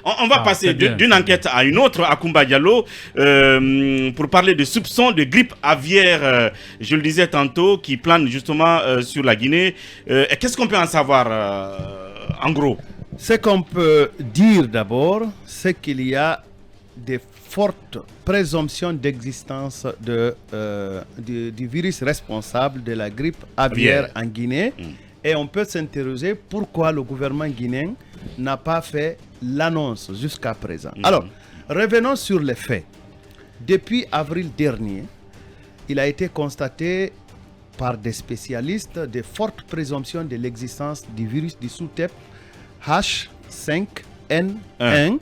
On va passer d'une enquête à une autre à Koumba Diallo pour parler de soupçons de grippe aviaire, je le disais tantôt, qui plane justement sur la Guinée. Qu'est-ce qu'on peut en savoir en gros? Ce qu'on peut dire d'abord, c'est qu'il y a des fortes présomptions d'existence du virus responsable de la grippe aviaire en Guinée. Et on peut s'interroger pourquoi le gouvernement guinéen n'a pas fait l'annonce jusqu'à présent. Alors, revenons sur les faits. Depuis avril dernier, il a été constaté par des spécialistes de fortes présomptions de l'existence du virus du sous-type H5N1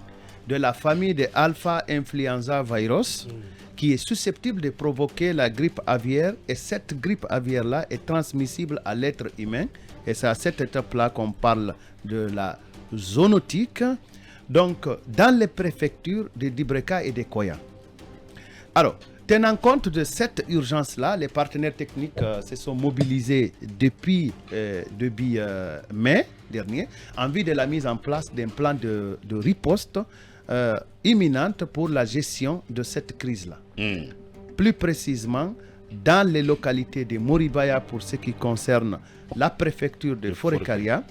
de la famille de Alpha Influenza Virus qui est susceptible de provoquer la grippe aviaire, et cette grippe aviaire-là est transmissible à l'être humain, et c'est à cette étape-là qu'on parle de la zoonotique, donc dans les préfectures de Dibreka et de Koya. Alors, tenant compte de cette urgence-là, les partenaires techniques se sont mobilisés depuis mai dernier en vue de la mise en place d'un plan de riposte imminente pour la gestion de cette crise-là. Plus précisément, dans les localités de Moribaya pour ce qui concerne la préfecture de Forêt-Karia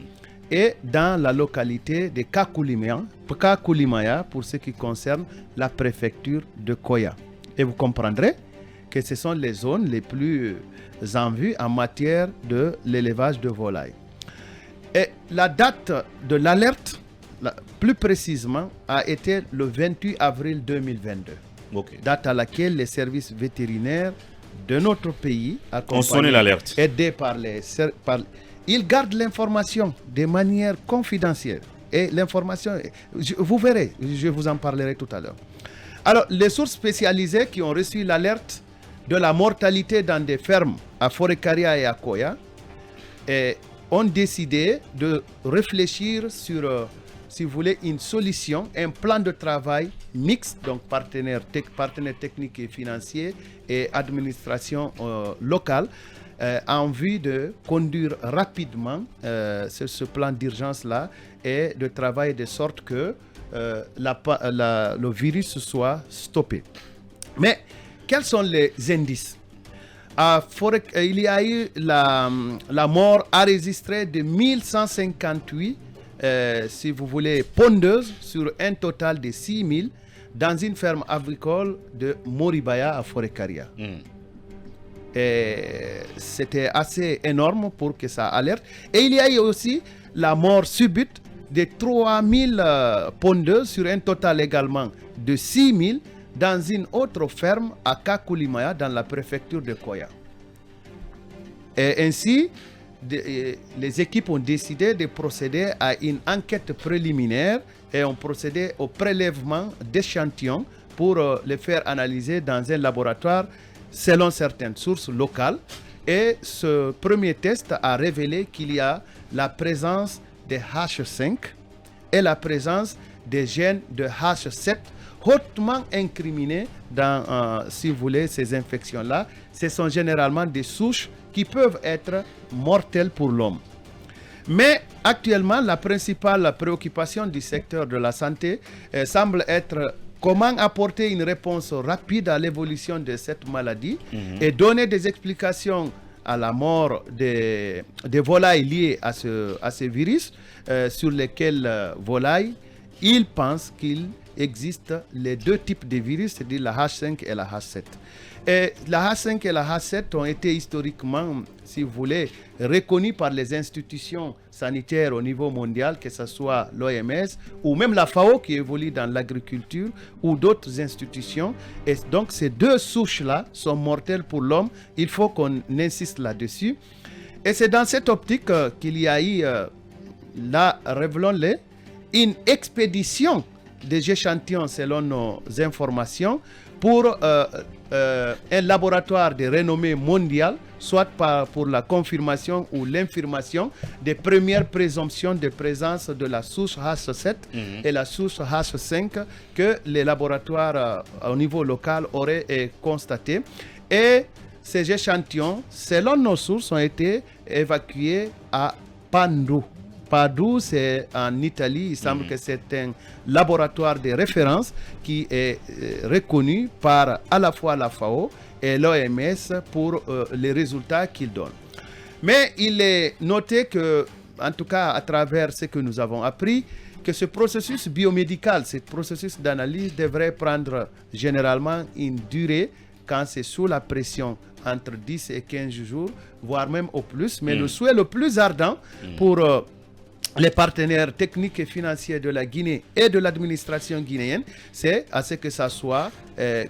et dans la localité de Kakoulimaya pour ce qui concerne la préfecture de Koya. Et vous comprendrez que ce sont les zones les plus en vue en matière de l'élevage de volailles. Et la date de l'alerte, plus précisément, a été le 28 avril 2022. Date à laquelle les services vétérinaires de notre pays, aidés par ils gardent l'information de manière confidentielle. Et l'information, vous verrez, je vous en parlerai tout à l'heure. Alors, les sources spécialisées qui ont reçu l'alerte de la mortalité dans des fermes à Forêt-Karia et à Koya ont décidé de réfléchir sur, si vous voulez, une solution, un plan de travail mixte, donc partenaires techniques et financiers et administration locale, en vue de conduire rapidement ce plan d'urgence-là et de travailler de sorte que le virus soit stoppé. Mais quels sont les indices? Il y a eu la mort enregistrée de 1158, si vous voulez, pondeuses sur un total de 6000 dans une ferme agricole de Moribaya à Forêt-Karia. C'était assez énorme pour que ça alerte. Et il y a eu aussi la mort subite de 3000 pondeuses sur un total également de 6000 dans une autre ferme à Kakoulimaya dans la préfecture de Koya. Et ainsi, les équipes ont décidé de procéder à une enquête préliminaire et ont procédé au prélèvement d'échantillons pour les faire analyser dans un laboratoire selon certaines sources locales. Et ce premier test a révélé qu'il y a la présence de H5 et la présence des gènes de H7 hautement incriminés dans, si vous voulez, ces infections-là. Ce sont généralement des souches qui peuvent être mortelles pour l'homme. Mais actuellement, la principale préoccupation du secteur de la santé semble être comment apporter une réponse rapide à l'évolution de cette maladie et donner des explications à la mort des volailles liées à ce virus, sur lesquelles volailles, ils pensent qu'il existe les deux types de virus, c'est-à-dire la H5 et la H7. Et la H5 et la H7 ont été historiquement, si vous voulez, reconnus par les institutions sanitaires au niveau mondial, que ce soit l'OMS ou même la FAO qui évolue dans l'agriculture ou d'autres institutions. Et donc ces deux souches-là sont mortelles pour l'homme. Il faut qu'on insiste là-dessus. Et c'est dans cette optique qu'il y a eu, là, révélons-le, une expédition des échantillons selon nos informations pour un laboratoire de renommée mondiale, soit pour la confirmation ou l'infirmation des premières présomptions de présence de la souche H7 et la souche H5 que les laboratoires au niveau local auraient constaté. Et ces échantillons, selon nos sources, ont été évacués à Pandou. Padoue, c'est en Italie. Il semble que c'est un laboratoire de référence qui est reconnu par à la fois la FAO et l'OMS pour les résultats qu'il donne. Mais il est noté que, en tout cas à travers ce que nous avons appris, que ce processus biomédical, ce processus d'analyse devrait prendre généralement une durée quand c'est sous la pression entre 10 et 15 jours, voire même au plus. Mais le souhait le plus ardent pour les partenaires techniques et financiers de la Guinée et de l'administration guinéenne, c'est à ce que ça soit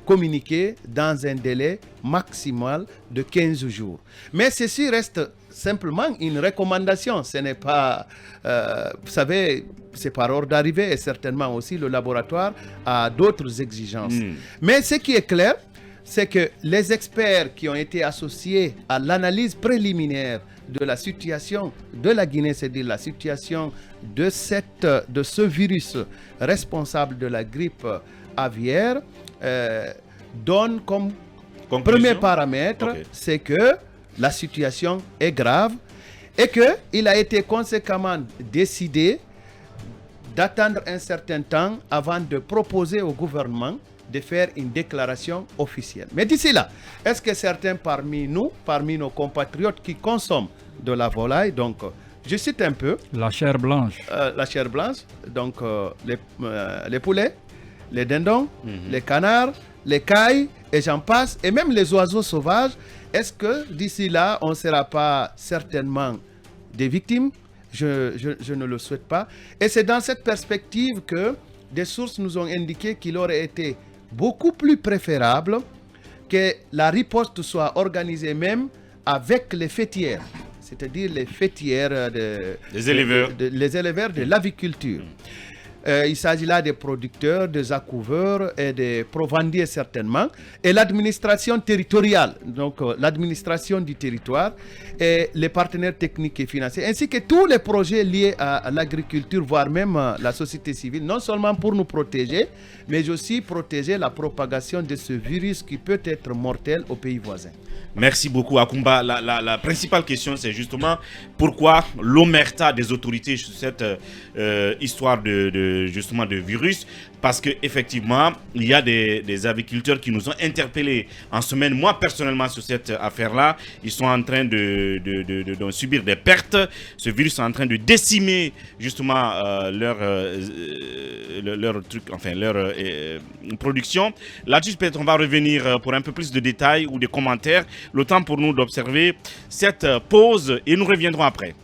communiqué dans un délai maximal de 15 jours. Mais ceci reste simplement une recommandation. Ce n'est pas, vous savez, c'est par ordre d'arrivée et certainement aussi le laboratoire a d'autres exigences. Mais ce qui est clair, c'est que les experts qui ont été associés à l'analyse préliminaire de la situation de la Guinée, c'est-à-dire la situation de ce virus responsable de la grippe aviaire, donnent comme premier paramètre, c'est que la situation est grave et qu'il a été conséquemment décidé d'attendre un certain temps avant de proposer au gouvernement de faire une déclaration officielle. Mais d'ici là, est-ce que certains parmi nous, parmi nos compatriotes qui consomment de la volaille, donc je cite un peu... La chair blanche. La chair blanche, donc les poulets, les dindons, les canards, les cailles, et j'en passe, et même les oiseaux sauvages, est-ce que d'ici là, on ne sera pas certainement des victimes? Je ne le souhaite pas. Et c'est dans cette perspective que des sources nous ont indiqué qu'il aurait été beaucoup plus préférable que la riposte soit organisée même avec les fêtières, c'est-à-dire les fêtières les éleveurs de l'aviculture. Il s'agit là des producteurs, des accouveurs et des provandiers certainement, et l'administration territoriale, donc l'administration du territoire et les partenaires techniques et financiers, ainsi que tous les projets liés à l'agriculture, voire même la société civile, non seulement pour nous protéger, mais aussi protéger la propagation de ce virus qui peut être mortel aux pays voisins. Merci beaucoup, Akoumba. La principale question, c'est justement pourquoi l'omerta des autorités sur cette histoire justement de virus. Parce qu'effectivement, il y a des aviculteurs qui nous ont interpellés en semaine. Moi, personnellement, sur cette affaire-là, ils sont en train de subir des pertes. Ce virus est en train de décimer justement leur truc, enfin leur production. Là-dessus, peut-être on va revenir pour un peu plus de détails ou de commentaires. Le temps pour nous d'observer cette pause et nous reviendrons après.